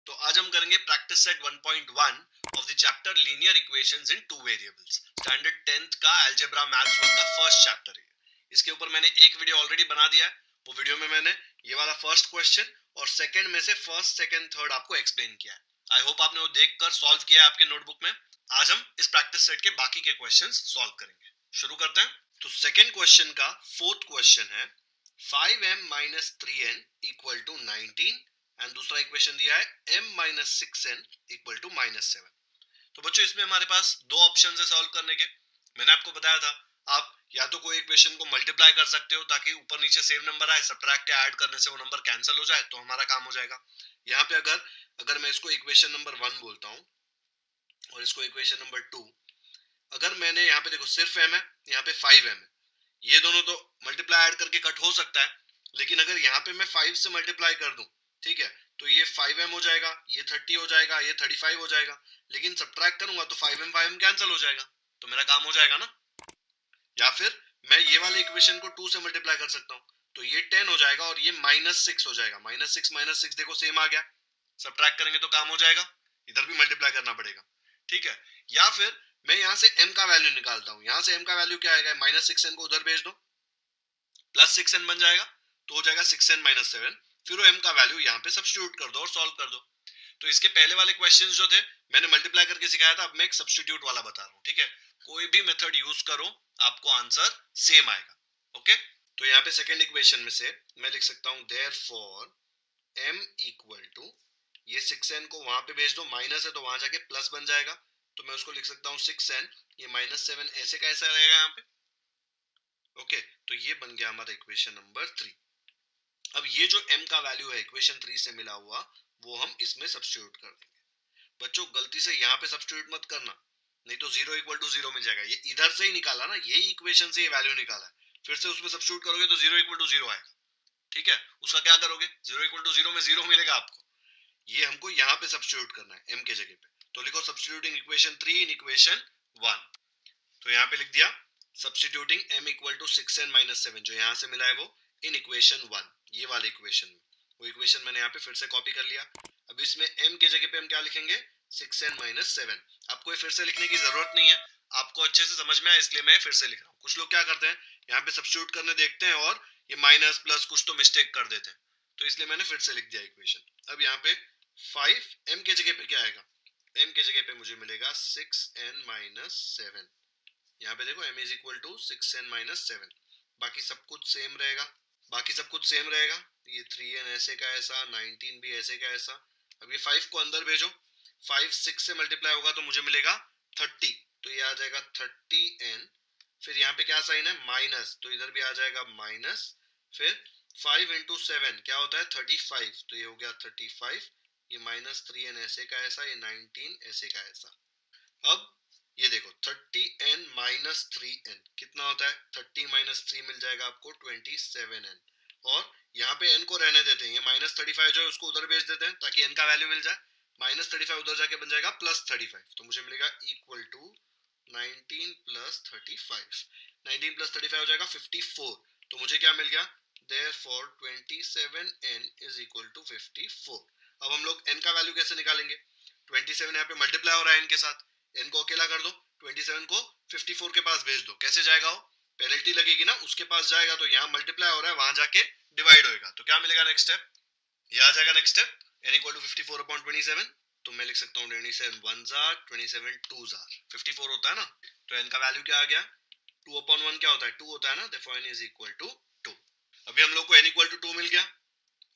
तो आज हम करेंगे practice set 1.1 of the chapter linear equations in two variables, standard 10th का अलजेब्रा मैथ्स 1 का फर्स्ट चैप्टर है। इसके ऊपर मैंने एक वीडियो ऑलरेडी बना दिया है। वो वीडियो में मैंने ये वाला फर्स्ट क्वेश्चन और सेकंड में से फर्स्ट सेकंड थर्ड आपको एक्सप्लेन किया है। आई होप आपने वो देखकर सॉल्व किया है आपके नोटबुक में। आज हम इस प्रैक्टिस सेट के बाकी के क्वेश्चंस सॉल्व करेंगे। शुरू करते हैं। तो सेकंड क्वेश्चन का फोर्थ क्वेश्चन है 5m minus 3n equal to 19 and दूसरा इक्वेशन दिया है m minus 6n equal to minus 7। तो बच्चों इसमें हमारे पास दो ऑप्शन है सॉल्व करने के। मैंने आपको बताया था आप या तो कोई इक्वेशन को मल्टीप्लाई कर सकते हो ताकि ऊपर नीचे सेम नंबर आए, सब्ट्रैक्ट या ऐड करने से वो नंबर कैंसिल हो जाए तो हमारा काम हो जाएगा। यहाँ पे अगर मैं इसको इक्वेशन नंबर 1 बोलता हूँ और इसको इक्वेशन नंबर 2, अगर मैंने यहाँ पे देखो सिर्फ m है, यहाँ पे 5m है, ये दोनों तो मल्टीप्लाई ऐड करके कट हो सकता है, लेकिन अगर यहाँ पे मैं 5 से मल्टीप्लाई कर दूं, ठीक है, तो ये 5m हो जाएगा, ये 30 हो जाएगा, ये 35 हो जाएगा, लेकिन सब्ट्रैक्ट करूंगा तो 5m कैंसिल हो जाएगा, तो मेरा काम हो जाएगा ना। या फिर मैं ये वाले इक्वेशन को 2 से मल्टीप्लाई कर सकता हूँ, तो ये 10 हो जाएगा और ये -6 हो जाएगा। -6 देखो सेम आ गया, सब्ट्रैक्ट करेंगे तो काम हो जाएगा, इधर भी मल्टीप्लाई करना पड़ेगा, ठीक है। या फिर मैं यहाँ से m का वैल्यू निकालता हूँ, यहाँ से m का वैल्यू क्या आएगा, -6n को उधर भेज दो, +6n बन जाएगा, तो हो जाएगा 6n - 7। फिर वो m का वैल्यू यहाँ पे सब्स्टिट्यूट कर दो और सॉल्व कर दो। तो इसके पहले वाले क्वेश्चंस जो थे मैंने मल्टीप्लाई करके सिखाया था, अब मैं एक सब्स्टिट्यूट वाला बता रहा हूँ, ठीक है। कोई भी मेथड यूज करो आपको आंसर सेम आएगा, ओके। तो यहाँ पे सेकंड इक्वेशन में से मैं लिख सकता हूँ देयरफॉर m इक्वल टू, ये 6n को वहां पे भेज दो, माइनस है तो वहां जाके प्लस बन जाएगा, तो मैं उसको लिख सकता हूँ 6n, ये -7 ऐसे कैसा रहेगा यहाँ पे, ओके। तो ये बन गया हमारा इक्वेशन नंबर 3। अब ये जो m का वैल्यू है इक्वेशन 3 से मिला हुआ, वो हम इसमें सब्स्टिट्यूट कर देंगे। बच्चों गलती से यहाँ पे सब्स्टिट्यूट मत करना, नहीं तो 0 = 0 मिल जाएगा। ये इधर से ही निकाला ना, यही इक्वेशन से ये वैल्यू निकाला है, फिर से उसमें सब्स्टिट्यूट करोगे तो 0 = 0 आएगा, ठीक है। उसका क्या करोगे, 0 = 0 में 0 मिलेगा आपको, ये हमको यहाँ पे सब्स्टिट्यूट करना है m के जगह पे। तो लिखो सब्स्टिट्यूटिंग इक्वेशन 3 इन इक्वेशन 1। तो यहाँ पे लिख दिया सब्स्टिट्यूटिंग m = 6n - 7, जो यहाँ से मिला है वो इन इक्वेशन 1, ये वाले इक्वेशन में। वो इक्वेशन मैंने यहाँ पे फिर से कॉपी कर लिया। अब इसमें m के जगह पे हम क्या लिखेंगे, 6n - 7। आपको ये फिर से लिखने की जरूरत नहीं है, आपको अच्छे से समझ में आया इसलिए मैं फिर से लिख रहा हूँ। कुछ लोग क्या करते हैं, यहाँ पे सब्स्टिट्यूट करने देखते हैं और ये माइनस प्लस कुछ तो मिस्टेक कर देते हैं, तो इसलिए मैंने फिर से लिख दिया इक्वेशन। अब यहाँ पे 5 m के जगह पे क्या आएगा, m के जगह पे मुझे मिलेगा 6n - 7। यहाँ पे देखो m = 6n - 7, बाकी सब कुछ सेम रहेगा, बाकी सब कुछ सेम रहेगा। ये 3n ऐसे का ऐसा, 19 भी ऐसे का ऐसा। अब ये 5 को अंदर भेजो, 5 6 से मल्टीप्लाई होगा तो मुझे मिलेगा 30, तो ये आ जाएगा 30n। फिर यहाँ पे क्या साइन है, माइनस, तो इधर भी आ जाएगा माइनस। फिर 5 × 7 क्या होता है, 35, तो ये हो गया 35। ये -3n ऐसे का ऐसा, ये 19 ऐसे का ऐसा। अब ये देखो 30n - 3n कितना होता है, 30 - 3 मिल जाएगा आपको 27n। और यहाँ पे n को रहने देते हैं, ये -35 जो है उसको उधर भेज देते हैं ताकि n का वैल्यू मिल जाए। -35 उधर जाके बन जाएगा +35, तो मुझे मिलेगा इक्वल टू 19 + 35। 19 + 35 हो जाएगा 54, तो मुझे क्या मिल गया, therefore 27n = 54। अब हम लोग n का वैल्यू कैसे निकालेंगे, 27 यहाँ पे मल्टीप्लाई हो रहा है n के साथ, n को अकेला कर दो, 27 को 54 के पास भेज दो, कैसे जाएगा वो, पेनल्टी लगेगी ना, उसके पास जाएगा, तो यहाँ मल्टीप्लाई हो रहा है, वहां जाके डिवाइड होएगा, तो क्या मिलेगा नेक्स्ट स्टेप, ये आ जाएगा नेक्स्ट स्टेप, n = 54/27। तो मैं लिख सकता हूँ 27 1s are 27 2s are 54 होता है ना, तो n का वैल्यू क्या आ गया, 2/1 क्या होता है, 2 होता है ना, therefore n = 2। अभी हम लोग को n = 2 मिल गया।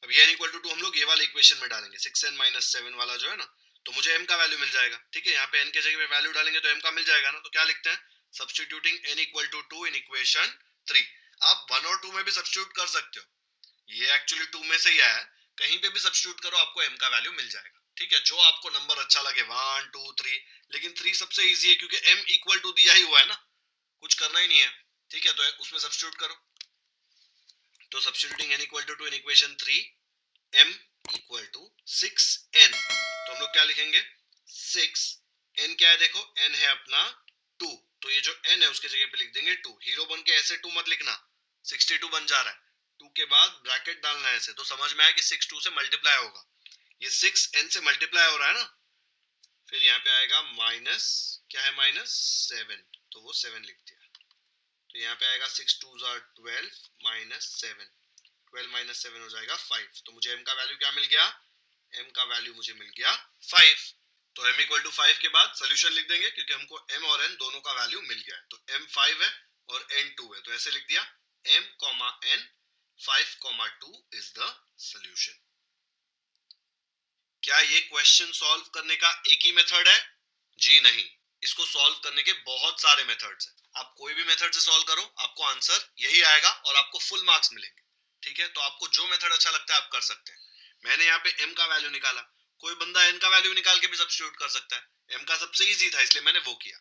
अब ये n = 2 हम लोग ये वाले इक्वेशन में डालेंगे, 6n - 7 वाला जो है ना, तो मुझे m का वैल्यू मिल जाएगा, ठीक है। यहाँ पे n के जगह पे वैल्यू डालेंगे तो m का मिल जाएगा ना, तो क्या लिखते हैं, सब्स्टिट्यूटिंग n = 2 इन इक्वेशन 3। आप 1 और 2 में भी सब्स्टिट्यूट कर सकते हो, ये एक्चुअली 2 में से ही आया है, कहीं पे भी सब्स्टिट्यूट करो आपको m का वैल्यू मिल जाएगा, ठीक है। जो आपको नंबर अच्छा लगे 1 2 3, लेकिन 3 सबसे इजी है क्योंकि m = दिया ही हुआ है ना, कुछ करना ही नहीं है, ठीक है, तो उसमें सब्स्टिट्यूट करो। तो substituting n = 2 in equation 3, m = 6n, तो हम लोग क्या लिखेंगे, 6, n क्या है देखो, n है अपना 2, तो ये जो n है उसके जगह पे लिख देंगे 2। हीरो बन के ऐसे 2 मत लिखना, 62 बन जा रहा है, 2 के बाद ब्रैकेट डालना है ऐसे, तो समझ में आया कि 6 2 से मल्टीप्लाई होगा। ये 6n से मल्टीप्लाई हो रहा है ना, फिर यहाँ पे आएगा माइनस, क्या है माइनस 7, तो वो 7 लिख दिया। तो यहाँ पे आएगा 6 2 जार 12 माइनस 7, 12 माइनस 7 हो जाएगा 5। तो मुझे m का वैल्यू क्या मिल गया, m का वैल्यू मुझे मिल गया 5। तो m इक्वल टू 5 के बाद सोल्यूशन लिख देंगे, क्योंकि हमको m और n दोनों का वैल्यू मिल गया है। तो m 5 है और n 2 है, तो ऐसे लिख दिया m, n 5, 2 is the solution. क्या ये क्वेश्चन सॉल्व करने का एक ही मेथड है? जी नहीं, इसको सॉल्व करने के बहुत सारे मेथड्स हैं। आप कोई भी मेथड से सॉल्व करो, आपको आंसर यही आएगा और आपको फुल मार्क्स मिलेंगे। ठीक है, तो आपको जो मेथड अच्छा लगता है आप कर सकते हैं। मैंने यहाँ पे m का वैल्यू निकाला, कोई बंदा n का वैल्यू निकाल के भी सब्स्टिट्यूट कर सकता है। m का सबसे इजी था इसलिए मैंने वो किया।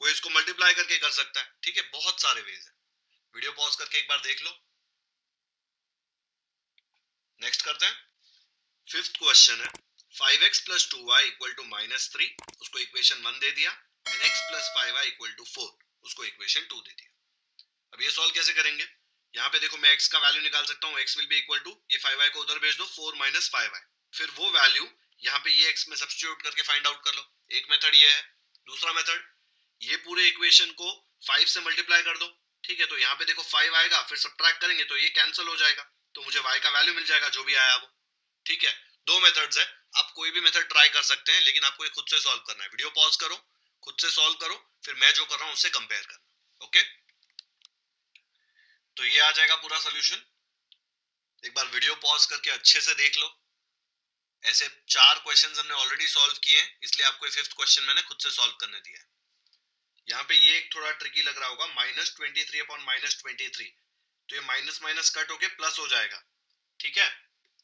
कोई इसको मल्टीप्लाई करके कर सकता है। ठीक है, बहुत सारे वेज है। वीडियो पॉज करके एक बार देख लो। नेक्स्ट करते हैं। फिफ्थ क्वेश्चन है 5x plus 2y equal to minus 3, उसको इक्वेशन 1 दे दिया, and x plus 5y equal to 4, उसको इक्वेशन 2 दे दिया। अब ये सॉल्व कैसे करेंगे? यहाँ पे देखो मैं x का वैल्यू निकाल सकता हूँ, x will be equal to, ये 5y को उधर भेज दो, 4 माइनस 5y, फिर वो वैल्यू यहाँ पे ये x में सब्स्टिट्यूट करके फाइंड आउट कर लो। एक मेथड ये है। दूसरा मेथड, ये पूरे इक्वेशन को 5 से मल्टीप्लाई कर दो। ठीक है, तो यहाँ पे देखो 5 आएगा, फिर सब्ट्रैक्ट करेंगे तो ये कैंसिल हो जाएगा, तो मुझे y का वैल्यू मिल जाएगा जो भी आया वो। ठीक है, दो मेथड्स है, आप कोई भी मेथड ट्राई कर सकते हैं, लेकिन आपको ये खुद से सॉल्व करना है। वीडियो पॉज करो, खुद से सॉल्व करो, फिर मैं जो कर रहा हूं उससे कंपेयर करना। ओके, तो ये आ जाएगा पूरा सोल्यूशन। एक बार वीडियो पॉज करके अच्छे से देख लो। ऐसे 4 क्वेश्चंस हमने ऑलरेडी सॉल्व किए हैं, इसलिए आपको फिफ्थ क्वेश्चन मैंने खुद से सॉल्व करने दिया है। यहाँ पे ये एक थोड़ा ट्रिकी लग रहा होगा, माइनस 23 अपॉन माइनस 23, तो ये माइनस माइनस कट होके प्लस हो जाएगा। ठीक है,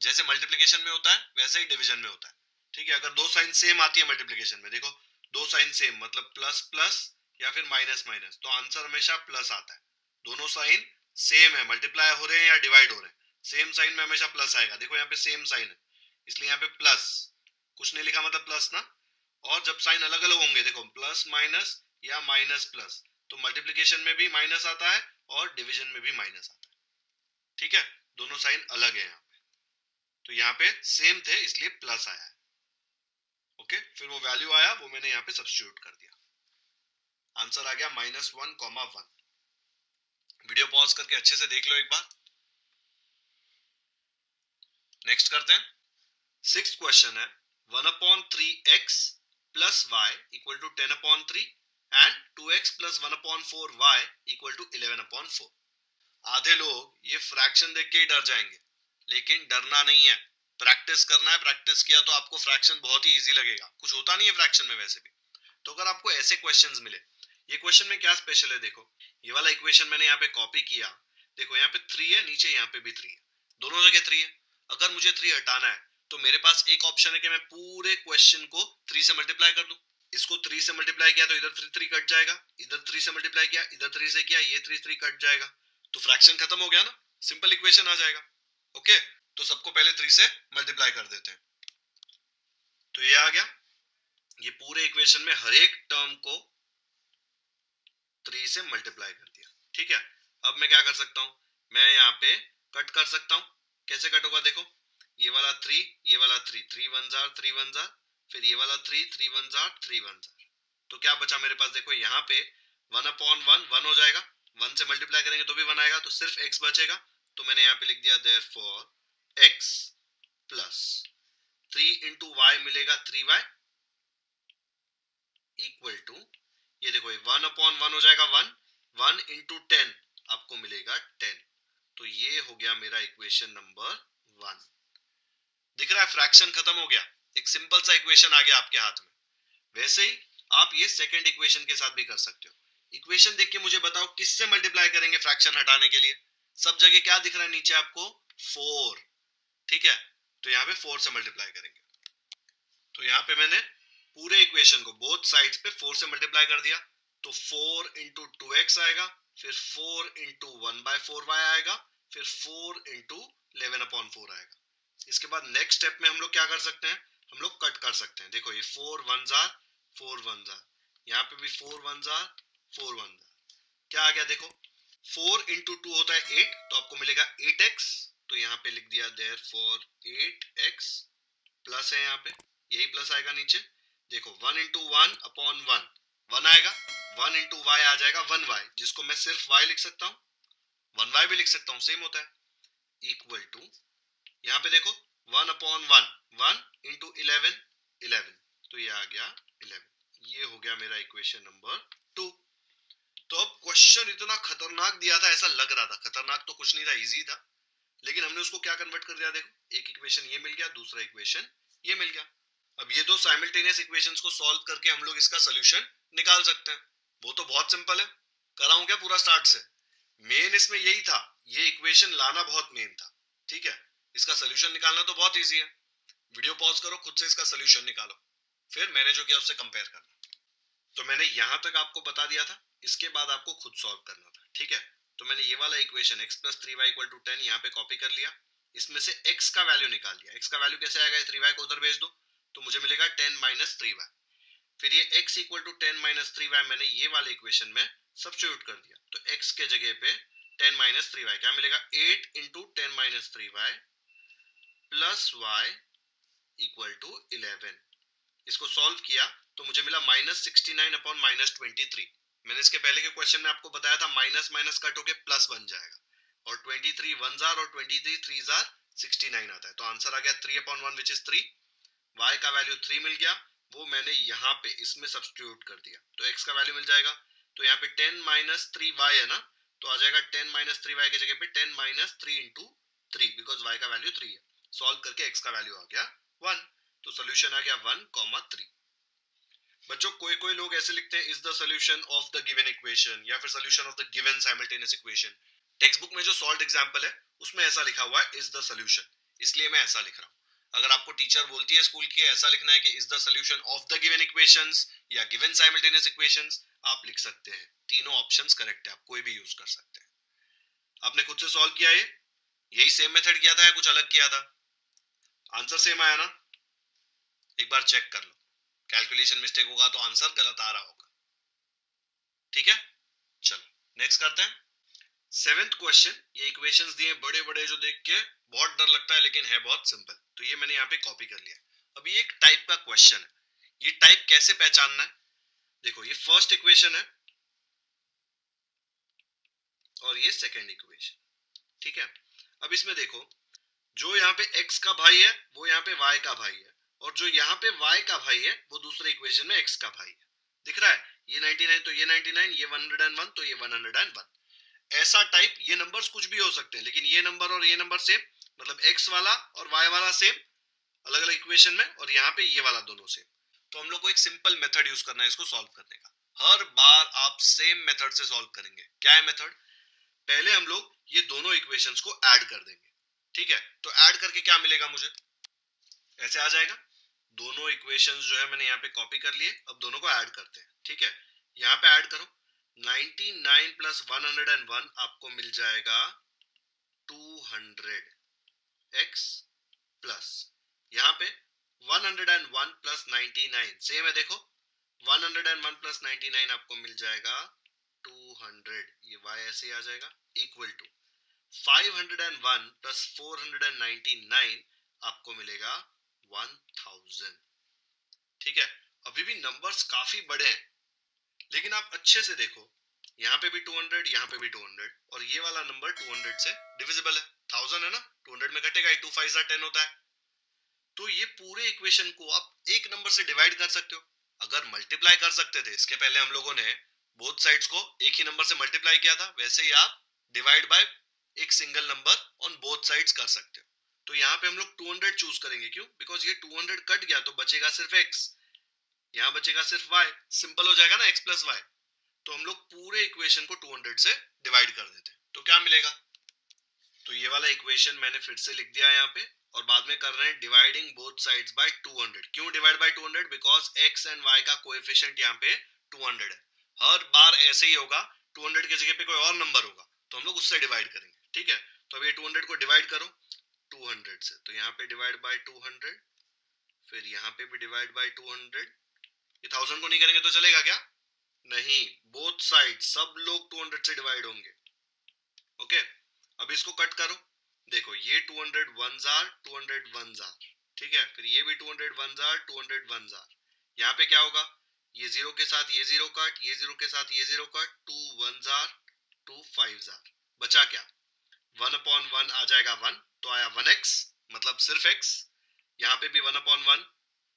जैसे मल्टीप्लिकेशन में होता है वैसे ही डिवीजन में होता है। ठीक है, अगर दो साइन सेम आती है मल्टीप्लिकेशन में, देखो दो साइन सेम मतलब प्लस प्लस या फिर माइनस माइनस, तो आंसर हमेशा प्लस आता है। दोनों साइन सेम है, मल्टीप्लाई हो रहे हैं या डिवाइड हो रहे हैं, सेम साइन में हमेशा प्लस आएगा। देखो यहाँ पे सेम साइन है, इसलिए यहाँ पे प्लस, कुछ नहीं लिखा मतलब प्लस ना। और जब साइन अलग अलग होंगे, देखो प्लस माइनस या माइनस प्लस, तो मल्टीप्लिकेशन में भी माइनस आता है और डिवीजन में भी माइनस आता है। ठीक है, दोनों साइन अलग है यहाँ पे, तो यहाँ पे सेम थे इसलिए प्लस आया है। ओके, फिर वो वैल्यू आया, वो मैंने यहाँ पे सब्स्टिट्यूट कर दिया, आंसर आ गया -1, 1। वीडियो पॉज करके अच्छे से देख लो एक बार। नेक्स्ट करते हैं। सिक्स्थ क्वेश्चन है 1/3x plus y equal to 10/3 and 2x plus 1/4y equal to 11/4। आधे लोग ये फ्रैक्शन देख के ही डर जाएंगे, लेकिन डरना नहीं है, प्रैक्टिस करना है। प्रैक्टिस किया तो आपको फ्रैक्शन बहुत ही इजी लगेगा। कुछ होता नहीं है फ्रैक्शन में वैसे भी। तो अगर आपको ऐसे क्वेश्चंस मिले, ये क्वेश्चन में क्या स्पेशल है, देखो ये वाला इक्वेशन मैंने यहाँ पे कॉपी किया, देखो यहाँ पे 3 है, नीचे यहाँ पे भी 3 है, दोनों जगह 3 है। अगर मुझे 3 हटाना है तो मेरे पास एक ऑप्शन है कि मैं पूरे क्वेश्चन को 3 से मल्टीप्लाई कर दूं। इसको 3 से मल्टीप्लाई किया तो इधर 3 3 कट जाएगा, इधर 3 से मल्टीप्लाई किया, इधर 3 से किया, ये 3 3 कट जाएगा, तो फ्रैक्शन खत्म हो गया ना, सिंपल इक्वेशन आ जाएगा। ओके, तो सबको पहले 3 से मल्टीप्लाई कर देते हैं, तो ये आ गया। ये पूरे इक्वेशन में हर एक टर्म को 3 से मल्टीप्लाई कर दिया। ठीक है, अब मैं क्या कर सकता हूं, मैं यहाँ पे कट कर सकता हूं। कैसे कट होगा, देखो ये वाला 3, ये वाला 3, 3 1 जार 3 1 जार, फिर ये वाला 3 3 1 जार 3 1 जार, तो क्या बचा मेरे पास, देखो यहाँ पे 1/1 1 हो जाएगा, 1 से मल्टीप्लाई करेंगे तो भी 1 आएगा, तो सिर्फ x बचेगा। तो मैंने यहाँ पे लिख दिया therefore x plus 3 into y मिलेगा 3y इक्वल टू, ये देखो 1/1 हो जाएगा 1, 1 इंटू 10 आपको मिलेगा 10। तो ये हो गया मेरा इक्वेशन नंबर 1। दिख रहा है, फ्रैक्शन खत्म हो गया, एक सिंपल सा इक्वेशन आ गया आपके हाथ में। वैसे ही आप ये सेकंड इक्वेशन के साथ भी कर सकते हो। इक्वेशन देख के मुझे बताओ किससे मल्टीप्लाई करेंगे फ्रैक्शन हटाने के लिए। सब जगह क्या दिख रहा है नीचे आपको, 4। ठीक है, तो यहाँ पे 4 से मल्टीप्लाई करेंगे, तो यहाँ पे मैंने पूरे इक्वेशन को बोथ साइड्स पे 4 से मल्टीप्लाई कर दिया, तो 4 इंटू 2x आएगा, फिर 4 इंटू 1/4y आएगा, फिर 4 इंटू 11/4 आएगा। इसके बाद नेक्स्ट स्टेप में हम लोग क्या कर सकते हैं, हम लोग कट कर सकते हैं। देखो ये 4 1 जार 4 1 जार, यहाँ पे भी 4 1 जार 4 1 जार, क्या आ गया देखो, 4 इंटू 2 होता है 8, तो आपको मिलेगा 8x, तो यहाँ पे लिख दिया देयरफॉर 8x प्लस है यहाँ पे, यही प्लस आएगा नीचे। देखो 1 इंटू 1/1 1 आएगा, 1 इंटू वाई आ जाएगा 1y, जिसको मैं सिर्फ y लिख सकता हूँ, 1y भी लिख सकता हूँ, सेम होता है। इक्वल टू यहाँ पे देखो 1/1 1 इंटू 11 11, तो ये आ गया 11। ये हो गया मेरा इक्वेशन नंबर 2। तो अब क्वेश्चन इतना खतरनाक दिया था, ऐसा लग रहा था, खतरनाक तो कुछ नहीं था, इजी था, लेकिन हमने उसको क्या कन्वर्ट कर दिया। देखो एक इक्वेशन ये मिल गया, दूसरा इक्वेशन ये मिल गया। अब ये दो साइमल्टेनियस इक्वेशंस को सॉल्व करके हम लोग इसका सॉल्यूशन निकाल सकते हैं। वो तो बहुत सिंपल है, कराऊं क्या पूरा स्टार्ट से? मेन इसमें यही था, ये इक्वेशन लाना बहुत मेन था, ठीक है। इसका सॉल्यूशन निकालना तो बहुत इजी है। वीडियो पॉज करो, खुद से इसका सॉल्यूशन निकालो, फिर मैंने जो किया उससे कंपेयर करना। तो मैंने यहां तक आपको बता दिया था, इसके बाद आपको खुद सॉल्व करना था, ठीक है। तो मैंने ये वाला इक्वेशन x + 3y = 10 यहाँ पे कॉपी कर लिया, इसमें से x का वैल्यू निकाल लिया। x का वैल्यू कैसे आएगा, 3y को उधर भेज दो तो मुझे मिलेगा 10 - 3y। फिर ये x = 10 - 3y मैंने ये वाले इक्वेशन में सब्स्टिट्यूट कर दिया, तो x के जगह पे 10 - 3y क्या मिलेगा, 8 × 10 - 3y प्लस y = 11। इसको सॉल्व किया तो मुझे मिला -69/-23। मैंने इसके पहले के क्वेश्चन में आपको बताया था माइनस माइनस कट होके प्लस बन जाएगा, और 23 1 जार और 23 3 जार 69 आता है। तो आंसर आ गया 3/1 विच इज 3। y का वैल्यू 3 मिल गया, वो मैंने यहाँ पे इसमें सब्स्टिट्यूट कर दिया, तो x का वैल्यू मिल जाएगा। तो यहाँ पे 10 - 3y है ना, तो आ जाएगा 10 - 3y के जगह पे 10 - 3 × 3, बिकॉज y का वैल्यू 3 है। सॉल्व करके x का वैल्यू आ गया 1, तो सोल्यूशन आ गया 1, 3। बच्चों कोई कोई लोग ऐसे लिखते हैं, is the solution of the given equation, या फिर solution of the given simultaneous equation. Text book में जो सॉल्व्ड एग्जांपल है उसमें ऐसा लिखा हुआ है इज द सॉल्यूशन, इसलिए मैं ऐसा लिख रहा हूं। अगर आपको टीचर बोलती है स्कूल की ऐसा लिखना है कि is the solution of the given equations या गिवन साइमल्टेनियस इक्वेशंस, आप लिख सकते हैं। तीनों ऑप्शंस करेक्ट है, आप कोई भी यूज कर सकते हैं। आपने खुद से सॉल्व किया है, यही सेम मेथड किया था या कुछ अलग किया था? आंसर सेम आया ना? एक बार चेक कर लो, कैलकुलेशन मिस्टेक होगा तो आंसर गलत आ रहा होगा, ठीक है। चलो नेक्स्ट करते हैं। सेवेंथ क्वेश्चन, ये इक्वेशंस दिए बड़े बड़े जो देख के बहुत डर लगता है, लेकिन है बहुत सिंपल, तो ये मैंने यहाँ पे कॉपी कर लिया। अब ये एक टाइप का क्वेश्चन है, ये टाइप कैसे पहचानना है? देखो ये फर्स्ट इक्वेशन है और ये सेकेंड इक्वेशन, ठीक है। अब इसमें देखो, जो यहाँ पे x का भाई है वो यहाँ पे y का भाई है, और जो यहाँ पे y का भाई है वो दूसरे इक्वेशन में x का भाई है। दिख रहा है, ये 99 तो ये 99, ये 101 तो ये 101। ऐसा टाइप, ये नंबर्स कुछ भी हो सकते हैं, लेकिन ये नंबर और ये नंबर सेम, मतलब x वाला और y वाला सेम अलग अलग इक्वेशन में, और यहाँ पे ये वाला दोनों सेम। तो हम लोग को एक सिंपल मेथड यूज करना है इसको सॉल्व करने का। हर बार आप सेम मेथड से सॉल्व करेंगे। क्या है मेथड? पहले हम लोग ये दोनों इक्वेशंस को ऐड कर देंगे, ठीक है। तो ऐड करके क्या मिलेगा मुझे, ऐसे आ जाएगा। दोनों इक्वेशंस जो है मैंने यहाँ पे कॉपी कर लिए, अब दोनों को ऐड करते हैं, ठीक है। यहाँ पे ऐड करो, 99 + 101 आपको मिल जाएगा 200x, प्लस यहाँ पे 101 + 99 सेम है, देखो 101 + 99 आपको मिल जाएगा 200, ये y ऐसे ही आ जाएगा, इक्वल टू 501 + 499 आपको मिलेगा 1000, ठीक है। अभी भी नंबर्स काफी बड़े हैं, लेकिन आप अच्छे से देखो, यहाँ पे भी 200, यहाँ पे भी 200, और ये वाला नंबर 200 से डिविजिबल है, 1000 है ना, 200 में घटेगा ही, 2 5 10 होता है। तो ये पूरे इक्वेशन को आप एक नंबर से डिवाइड कर सकते हो। अगर मल्टीप्लाई कर सकते थे, इसके पहले हम लोगों ने बोथ साइड्स को एक ही नंबर से मल्टीप्लाई किया था, वैसे ही आप डिवाइड बाय एक single number on both sides कर सकते हो। तो यहाँ पे हम लोग 200 चूज करेंगे, क्यों? बिकॉज ये 200 कट गया तो बचेगा सिर्फ x, यहाँ बचेगा सिर्फ y, सिंपल हो जाएगा ना x + y। तो हम लोग पूरे इक्वेशन को 200 से डिवाइड कर देते, तो क्या मिलेगा? तो ये वाला इक्वेशन मैंने फिर से लिख दिया यहाँ पे, और बाद में कर रहे हैं डिवाइडिंग बोथ साइड्स बाय 200। क्यों divide by 200? Because x and y का कोएफिशिएंट यहाँ पे 200 है। हर बार ऐसे ही होगा, 200 की जगह पे कोई और नंबर होगा तो हम लोग उससे डिवाइड करेंगे, ठीक है। तो अब ये 200 को डिवाइड करो 200 से, तो यहाँ पे डिवाइड बाय 200, फिर यहाँ पे भी डिवाइड बाय 200। ये 1000 को नहीं करेंगे तो चलेगा क्या? नहीं, बोथ साइड सब लोग 200 से डिवाइड होंगे, ओके। अब इसको कट करो, देखो ये 200 1 जार 200 1 जार, ठीक है, फिर ये भी 200 वन जार, 200 वन जार। यहाँ पे क्या होगा, ये जीरो के साथ ये जीरो कट, ये जीरो के साथ ये zero cut, 2 one jar, 2 five jar. बचा क्या, 1/1 आ जाएगा 1, तो आया 1x, मतलब सिर्फ x। यहाँ पे भी 1/1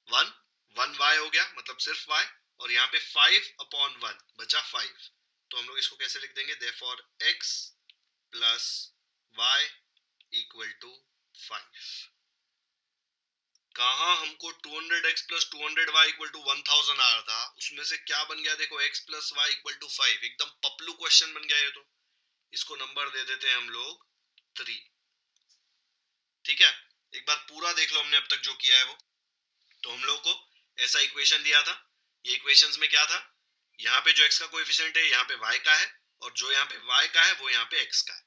1, 1y हो गया, मतलब सिर्फ y। और यहाँ पे 5/1 बचा 5। तो हम लोग इसको कैसे लिख देंगे, therefore x plus y equal to 5। कहा हमको 200x plus 200y equal to 1000 आ रहा था, उसमें से क्या बन गया देखो, x plus y equal to 5। एकदम पपलू क्वेश्चन बन गया ये तो। इसको नंबर दे देते हैं हम लोग 3। ठीक है, एक बार पूरा देख लो हमने अब तक जो किया है वो। तो हम लोग को ऐसा इक्वेशन दिया था, ये इक्वेशंस में क्या था, यहाँ पे जो x का कोएफिशिएंट है यहाँ पे y का है, और जो यहाँ पे y का है वो यहाँ पे x का है।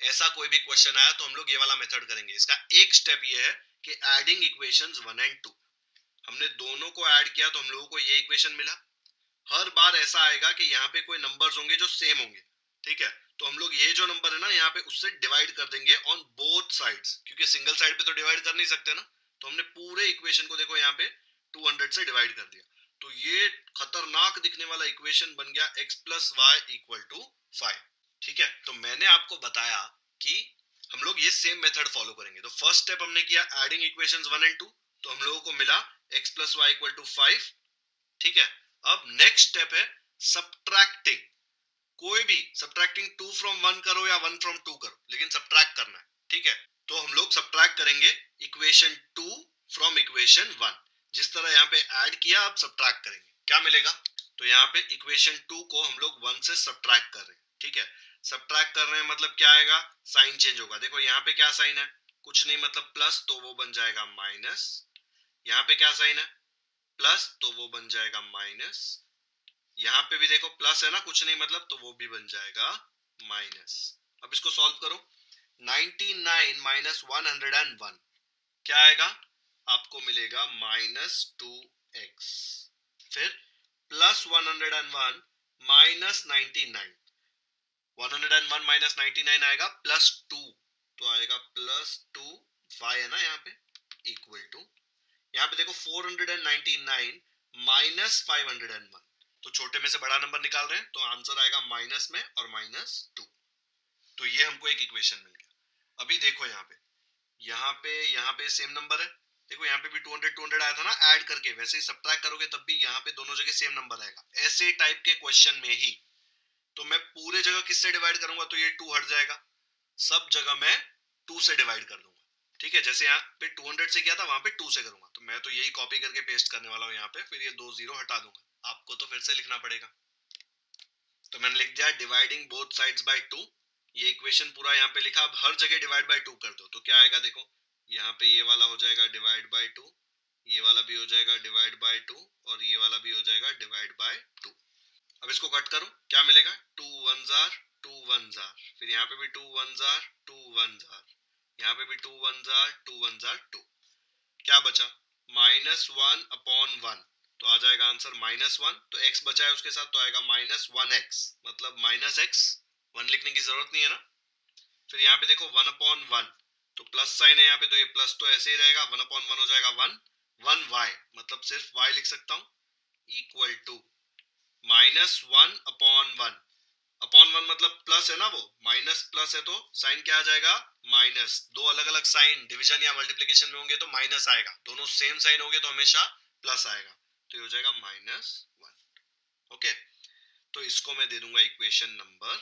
ऐसा कोई भी क्वेश्चन आया तो हम लोग ये वाला मेथड करेंगे। इसका एक स्टेप ये है कि एडिंग इक्वेशंस 1 एंड 2, हमने दोनों को ऐड किया तो हम लोगों को ये इक्वेशन मिला। हर बार ऐसा आएगा कि यहाँ पे कोई नंबर्स होंगे जो सेम होंगे। ठीक है, तो हम लोग ये जो नंबर है ना यहाँ पे उससे डिवाइड कर देंगे ऑन बोथ साइड्स, क्योंकि सिंगल साइड पे तो डिवाइड कर नहीं सकते ना। तो हमने पूरे इक्वेशन को देखो यहाँ पे 200 से डिवाइड कर दिया। तो ये खतरनाक दिखने वाला इक्वेशन बन गया x plus y equal to 5। ठीक है, तो मैंने आपको बताया कि हम लोग ये सेम मेथड फॉलो करेंगे। तो फर्स्ट स्टेप हमने किया एडिंग इक्वेशंस 1 एंड 2, तो हम लोगों को मिला x plus y equal to 5। ठीक है, अब नेक्स्ट स्टेप है सब्ट्रैक्टिंग। कोई भी सब्ट्रैक्टिंग 2 फ्रॉम 1 करो या 1 फ्रॉम 2 करो, लेकिन सब्ट्रैक्ट करना है। ठीक है, तो हम लोग सब्ट्रैक्ट करेंगे इक्वेशन 2 फ्रॉम इक्वेशन 1। जिस तरह यहाँ पे ऐड किया, अब सब्ट्रैक्ट करेंगे, क्या मिलेगा। तो यहाँ पे इक्वेशन 2 को हम लोग 1 से सब्ट्रैक्ट कर रहे हैं। ठीक है, सब्ट्रैक्ट कर रहे हैं मतलब क्या आएगा, साइन चेंज होगा। देखो यहाँ पे क्या साइन है, कुछ नहीं मतलब प्लस, तो वो बन जाएगा माइनस। यहाँ पे क्या साइन है, प्लस, तो वो बन जाएगा माइनस। यहाँ पे भी देखो प्लस है ना, कुछ नहीं मतलब, तो वो भी बन जाएगा माइनस। अब इसको सॉल्व करो, 99 माइनस 101 क्या आएगा, आपको मिलेगा -2x। फिर प्लस 101 माइनस 99, 101 माइनस 99 आएगा +2, तो आएगा +2y है ना यहाँ पे, इक्वल टू, यहाँ पे देखो 499 माइनस 501, तो छोटे में से बड़ा नंबर निकाल रहे हैं, तो आंसर आएगा माइनस में और -2। तो ये हमको एक इक्वेशन मिल गया। अभी देखो यहाँ पे सेम नंबर है। देखो यहाँ पे भी 200 200 आया था ना ऐड करके, वैसे ही सब्ट्रैक्ट करोगे तब भी यहाँ पे दोनों जगह सेम नंबर आएगा। ऐसे टाइप के क्वेश्चन में ही तो मैं पूरे जगह किससे डिवाइड करूंगा, तो ये 2 हट जाएगा, सब जगह मैं 2 से डिवाइड कर दूंगा। ठीक है, जैसे यहाँ पे 200 से किया था, वहां पे 2 से करूंगा, तो मैं तो यही कॉपी करके पेस्ट करने वाला हूँ यहाँ पे, फिर ये 2 0 हटा दूंगा। आपको तो फिर से लिखना पड़ेगा। तो मैंने लिख दिया डिवाइडिंग बोथ साइड्स बाय 2। ये इक्वेशन पूरा यहाँ पे लिखा। अब हर जगह डिवाइड बाय 2 कर दो, तो क्या आएगा देखो, यहाँ पे ये वाला हो जाएगा डिवाइड बाय 2, ये वाला भी हो जाएगा डिवाइड बाय 2, और ये वाला भी हो जाएगा डिवाइड बाय 2। अब इसको कट करो, क्या मिलेगा, 2 1 जार 2 1 जार, फिर यहाँ पे भी 2 1 जार 2 1 जार, यहाँ पे भी 2 1 जार 2 1 जार 2। क्या बचा, -1/1, तो आ जाएगा आंसर -1। तो x बचा है उसके साथ, तो आएगा -1x, मतलब -x। 1 लिखने की जरूरत नहीं है ना। फिर यहाँ पे देखो 1/1, तो प्लस साइन है यहाँ पे, तो ये प्लस तो ऐसे ही रहेगा, 1/1 हो जाएगा 1, 1y, मतलब सिर्फ y लिख सकता हूँ, इक्वल टू -1/1। अपॉन 1 मतलब प्लस है ना, वो माइनस प्लस है, तो साइन क्या आ जाएगा, माइनस। दो अलग अलग साइन डिवीजन या मल्टीप्लिकेशन में होंगे तो माइनस आएगा, दोनों सेम साइन होंगे तो हमेशा प्लस आएगा, तो ये हो जाएगा -1। ओके, तो इसको मैं दे दूंगा इक्वेशन नंबर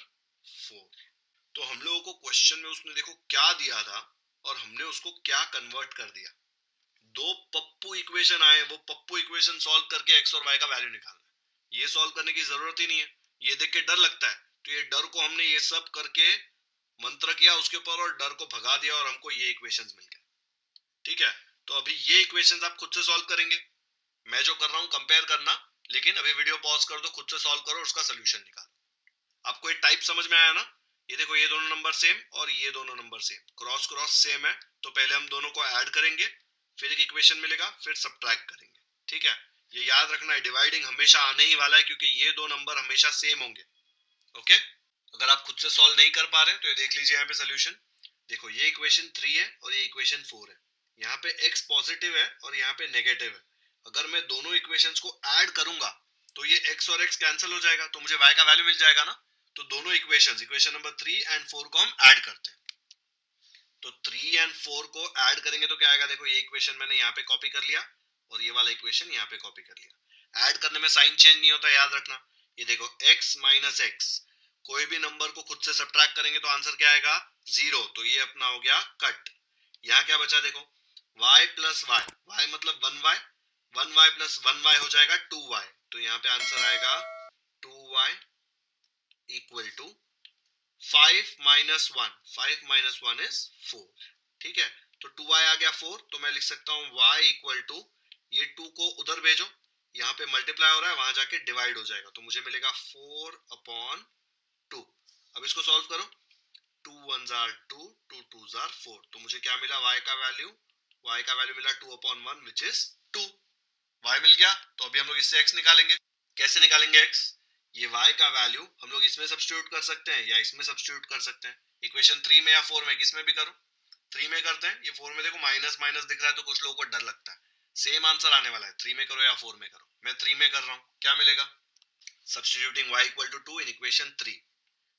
4। तो हम लोगों को क्वेश्चन में उसने देखो क्या दिया था और हमने उसको क्या कन्वर्ट कर दिया। दो पप्पू इक्वेशन आए, वो पप्पू इक्वेशन सॉल्व करके x और y का वैल्यू निकालना है। ये सॉल्व करने की जरूरत ही नहीं है, ये देख के डर लगता है, तो ये डर को हमने ये सब करके मंत्र किया उसके ऊपर और डर को भगा दिया और हमको ये इक्वेशंस मिल गए। ठीक है, तो अभी ये इक्वेशंस आप खुद से सॉल्व करेंगे। मैं जो कर रहा हूँ कंपेयर करना, लेकिन अभी वीडियो पॉज कर दो, खुद से सॉल्व करो, उसका सोल्यूशन निकालो। आपको ये टाइप समझ में आया ना, ये देखो ये दोनों नंबर सेम और ये दोनों number same, cross cross same है, तो पहले हम दोनों को ऐड करेंगे, फिर एक इक्वेशन मिलेगा, फिर सब्ट्रैक्ट करेंगे। ठीक है, ये याद रखना है, डिवाइडिंग हमेशा आने ही वाला है, क्योंकि ये दो नंबर हमेशा सेम होंगे। ओके, अगर आप खुद से सॉल्व नहीं कर पा रहे तो ये देख लीजिए यहाँ पे सोल्यूशन। देखो ये इक्वेशन 3 है और ये इक्वेशन 4 है। यहाँ पे x पॉजिटिव है और यहाँ पे नेगेटिव है। अगर मैं दोनों इक्वेशंस को ऐड करूंगा तो ये x और x कैंसिल हो जाएगा, तो मुझे y का वैल्यू मिल जाएगा ना। तो दोनों इक्वेशंस, इक्वेशन नंबर 3 एंड 4 को हम ऐड करते हैं। तो 3 एंड 4 को ऐड करेंगे तो क्या आएगा, देखो ये इक्वेशन मैंने यहाँ पे कॉपी कर लिया और ये वाला इक्वेशन यहाँ पे कॉपी कर लिया। ऐड करने में साइन चेंज नहीं होता, याद रखना। ये देखो x माइनस एक्स, कोई भी नंबर को खुद से सब्ट्रैक्ट करेंगे तो आंसर क्या आएगा, 0। तो ये अपना हो गया कट। यहाँ क्या बचा देखो, y प्लस वाई, y मतलब 1y, 1y प्लस 1y हो जाएगा 2y। तो यहाँ पे आंसर आएगा 2y equal to 5 minus 1, 5 minus 1 is 4। ठीक है, तो 2y आ गया 4, तो मैं लिख सकता हूँ y इक्वल टू, ये 2 को उधर भेजो, यहाँ पे मल्टीप्लाई हो रहा है, वहां जाके डिवाइड हो जाएगा, तो मुझे मिलेगा 4 अपॉन 2। अब इसको सॉल्व करो, 2 1 जार 2, 2 2 जार 4, तो मुझे क्या मिला, y का वैल्यू, y का वैल्यू मिला 2 अपॉन 1 विच इज 2। y मिल गया। तो अभी हम लोग इससे x निकालेंगे। कैसे निकालेंगे x, ये y का वैल्यू हम लोग इसमें सब्स्टिट्यूट कर सकते हैं या इसमें सब्स्टिट्यूट कर सकते हैं, इक्वेशन 3 में या 4 में, किस में भी करो। 3 में करते हैं, ये 4 में देखो माइनस माइनस दिख रहा है तो कुछ लोगों को डर लगता है। सेम आंसर आने वाला है, 3 में करो या 4 में करो। मैं 3 में कर रहा हूँ, क्या मिलेगा, substituting y equal to 2 in equation 3।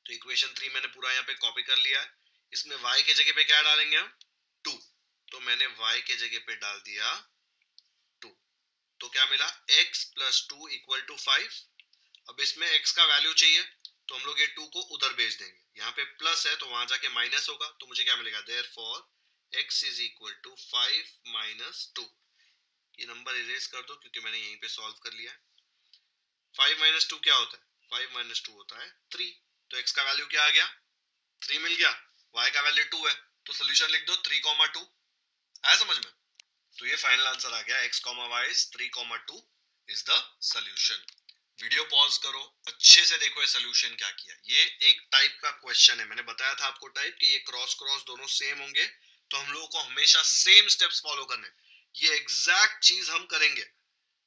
तो इक्वेशन 3 मैंने पूरा यहाँ पे कॉपी कर लिया है। इसमें y के जगह पे क्या डालेंगे हम, 2। तो मैंने y के जगह पे डाल दिया 2। तो क्या मिला, x प्लस 2 इक्वल टू 5। अब इसमें x का वैल्यू चाहिए तो हम लोग ये 2 को उधर भेज देंगे, यहाँ पे प्लस है तो वहां जाके माइनस होगा, तो मुझे क्या मिलेगा, therefore x is equal to 5 minus 2। ये नंबर इरेज कर दो क्योंकि मैंने यहीं पे सॉल्व कर लिया है। 5 माइनस 2 क्या होता है, 5 माइनस 2 होता है 3। तो x का वैल्यू क्या आ गया, 3 मिल गया, y का वैल्यू 2 है, तो सोल्यूशन लिख दो 3,2। आया समझ में। तो ये फाइनल आंसर आ गया, x, y is 3,2 is the solution. Video pause करो, अच्छे से देखो ये सोल्यूशन क्या किया। ये एक टाइप का क्वेश्चन है, मैंने बताया था आपको टाइप कि ये क्रॉस क्रॉस दोनों सेम होंगे, तो हम लोगों को हमेशा सेम स्टेप्स फॉलो करने। ये एग्जैक्ट चीज हम करेंगे,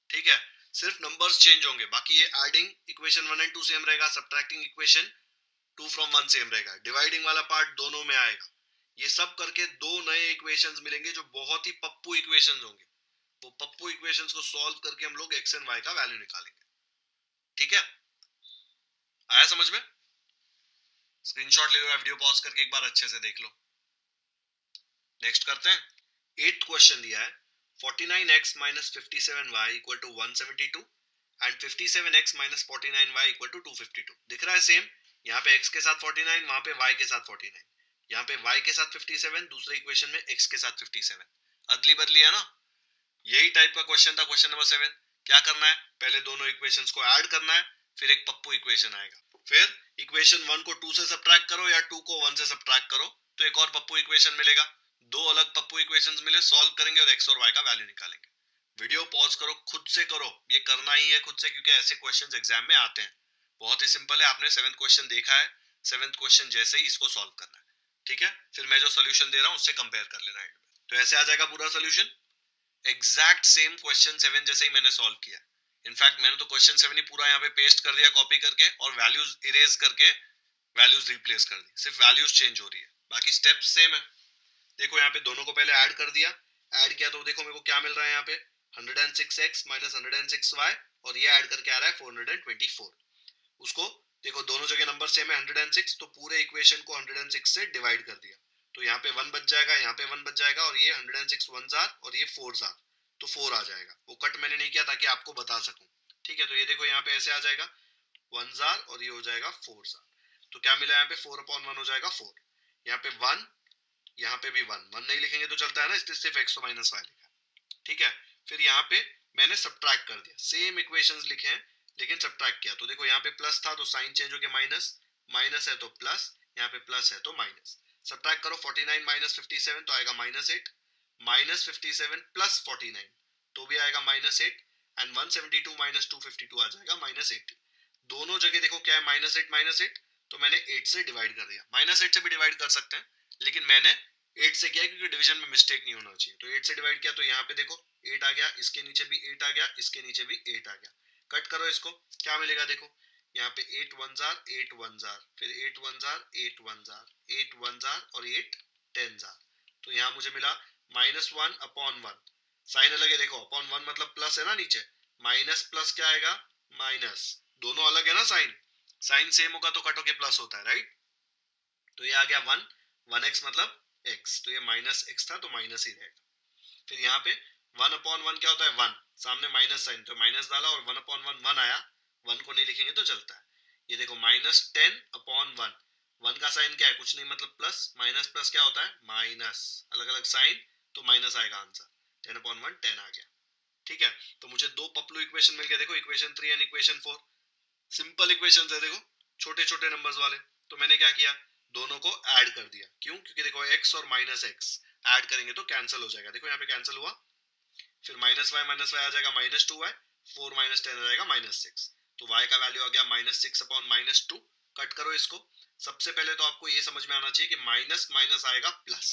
ठीक है, सिर्फ नंबर्स चेंज होंगे। बाकी ये एडिंग इक्वेशन 1 एंड 2 सेम रहेगा, सब्ट्रैक्टिंग इक्वेशन 2 फ्रॉम 1 सेम रहेगा, डिवाइडिंग वाला पार्ट दोनों में आएगा। ये सब करके दो नए इक्वेशंस मिलेंगे जो बहुत ही पप्पू इक्वेशंस होंगे। वो पप्पू इक्वेशंस को सॉल्व करके हम लोग x एंड y का वैल्यू निकालेंगे। ठीक है, आया समझ में। स्क्रीनशॉट ले लो या वीडियो पॉज करके एक बार अच्छे से देख लो। नेक्स्ट करते हैं। 8th क्वेश्चन दिया है, 49x minus 57y equal to 172 and 57x minus 49y equal to 252। दिख रहा है सेम, यहाँ पे x के साथ 49, वहां पे y के साथ 49, यहाँ पे y के साथ 57, दूसरे इक्वेशन में x के साथ 57। अदली बदली है ना। यही टाइप का क्वेश्चन था क्वेश्चन नंबर 7। क्या करना है, पहले दोनों इक्वेशंस को ऐड करना है, फिर एक पप्पू इक्वेशन आएगा, फिर इक्वेशन 1 को 2 से सब्ट्रैक्ट करो या 2 को 1 से सब्ट्रैक्ट करो तो एक और पप्पू इक्वेशन मिलेगा। दो अलग पप्पू इक्वेशंस मिले, सॉल्व करेंगे और x और y का वैल्यू निकालेंगे। वीडियो पॉज करो, खुद से करो, ये करना ही है खुद से क्योंकि ऐसे क्वेश्चंस एग्जाम में आते हैं। बहुत ही सिंपल है, आपने 7th क्वेश्चन देखा है, 7th क्वेश्चन जैसे ही इसको सॉल्व करना है। ठीक है, फिर मैं जो सोल्यूशन दे रहा हूं उससे कंपेयर कर लेना एंड में। तो ऐसे आ जाएगा पूरा सोल्यूशन, एग्जैक्ट सेम क्वेश्चन 7 जैसे ही मैंने सॉल्व किया। इनफैक्ट मैंने तो क्वेश्चन 7 ही पूरा यहाँ पे पेस्ट कर दिया कॉपी करके और वैल्यूज इरेज करके वैल्यूज रिप्लेस कर दी, सिर्फ वैल्यूज चेंज हो रही है, बाकी स्टेप्स सेम है। देखो यहाँ पे दोनों को पहले ऐड कर दिया, ऐड किया तो देखो मेरे को क्या मिल रहा है, यहाँ पे 106x minus 106y और ये ऐड करके आ रहा है 424। उसको देखो दोनों जगह नंबर सेम है 106, तो पूरे इक्वेशन को 106 से डिवाइड कर दिया, तो यहाँ पे 1 बच जाएगा, यहाँ पे 1 बच जाएगा और ये 106 1 जार और ये 4 जार, तो 4 आ जाएगा। वो कट मैंने नहीं किया ताकि आपको बता सकूं। ठीक है, तो ये देखो यहाँ पे ऐसे आ जाएगा 1 जार और ये हो जाएगा 4 जार। तो क्या मिला यहाँ पे, 4/1 हो जाएगा 4। यहाँ पे 1, यहाँ पे भी 1 नहीं लिखेंगे तो चलता है ना, इसलिए सिर्फ x माइनस y लिखा है। ठीक है, फिर यहाँ पे मैंने सब्ट्रैक्ट कर दिया, सेम इक्वेशंस लिखे हैं लेकिन सब्ट्रैक्ट किया, तो देखो यहाँ पे प्लस था तो साइन चेंज हो गया माइनस, माइनस है तो प्लस, यहाँ पे प्लस है तो माइनस। सब्ट्रैक्ट करो 49 माइनस 57 तो आएगा -8, माइनस 57 प्लस 49 तो भी आएगा -8 एंड 172 माइनस 252 आ जाएगा -80। दोनों जगह देखो क्या है, -8 तो मैंने 8 से डिवाइड कर दिया। -8 से भी डिवाइड कर सकते हैं लेकिन मैंने 8 से किया क्योंकि डिवीजन में मिस्टेक नहीं होना चाहिए, तो 8 से डिवाइड किया तो यहाँ पे देखो 8 आ गया, इसके नीचे भी 8 आ गया, इसके नीचे भी 8 आ गया। कट करो इसको, क्या मिलेगा देखो, यहाँ पे 8 1 जार 8 1 जार, फिर 8 1 जार 8 1 जार 8 1 जार और 8 10 जार, तो यहाँ मुझे मिला -1/1 साइन अलग है, देखो अपॉन 1 मतलब प्लस है ना, नीचे माइनस प्लस क्या आएगा, माइनस, दोनों अलग है ना, साइन साइन सेम होगा तो कट होके प्लस होता है, राइट। तो ये आ गया 1x मतलब x, तो ये -x था तो माइनस ही रहेगा। फिर यहाँ पे 1/1 क्या होता है, 1, सामने माइनस साइन तो माइनस डाला और 1/1 1 आया, 1 को नहीं लिखेंगे तो चलता है। ये देखो -10/1, 1 का साइन क्या है, कुछ नहीं मतलब प्लस, माइनस प्लस क्या होता है, माइनस, अलग अलग साइन तो माइनस आएगा आंसर, 10/1 10 आ गया। ठीक है, तो मुझे दो पपलू इक्वेशन मिल गया, देखो equation 3 and equation 4, simple equations है, देखो छोटे छोटे नंबर्स वाले। तो मैंने क्या किया, दोनों को ऐड कर दिया, क्यों, क्योंकि देखो x और -x ऐड करेंगे तो कैंसिल हो जाएगा, देखो यहाँ पे कैंसिल हुआ। फिर -y आ जाएगा -2y, 4 -10 आ जाएगा -6, तो y का वैल्यू आ गया -6/-2। कट करो इसको। सबसे पहले तो आपको ये समझ में आना चाहिए कि माइनस माइनस आएगा प्लस,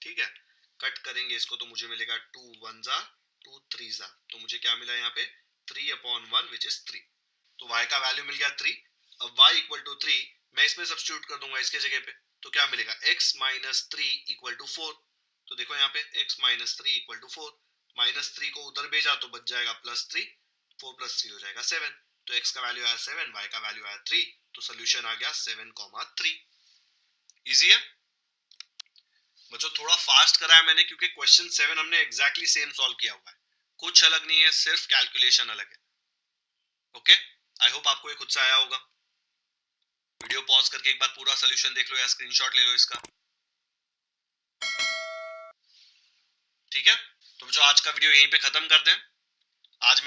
ठीक है। कट करेंगे इसको तो मुझे मिलेगा 2 1 जा 2 3 जा, तो मुझे क्या मिला यहाँ पे 3/1 विच इज 3। तो y का वैल्यू मिल गया 3। अब y इक्वल टू 3 मैं इसमें सब्स्टिट्यूट कर दूंगा इसके जगह पे, तो क्या मिलेगा x - 3 इक्वल टू 4। तो देखो यहाँ पे x - 3 इक्वल टू 4, -3 को उधर भेजा तो बच जाएगा +3, 4 + 3 हो जाएगा 7। तो x का वैल्यू आया 7, y का वैल्यू आया 3, तो सोल्यूशन आ गया 7,3। इजी है बच्चों, थोड़ा फास्ट करा है मैंने क्योंकि क्वेश्चन 7 हमने एग्जैक्टली सेम सॉल्व किया हुआ है, कुछ अलग नहीं है, सिर्फ कैलकुलेशन अलग है। ओके, आई होप आपको ये खुद से आया होगा। वीडियो पॉज करके एक बार पूरा सॉल्यूशन देख लो या स्क्रीनशॉट ले लो इसका, ठीक है। तो बच्चों आज का वीडियो यहीं पे खत्म करते हैं। आज मैं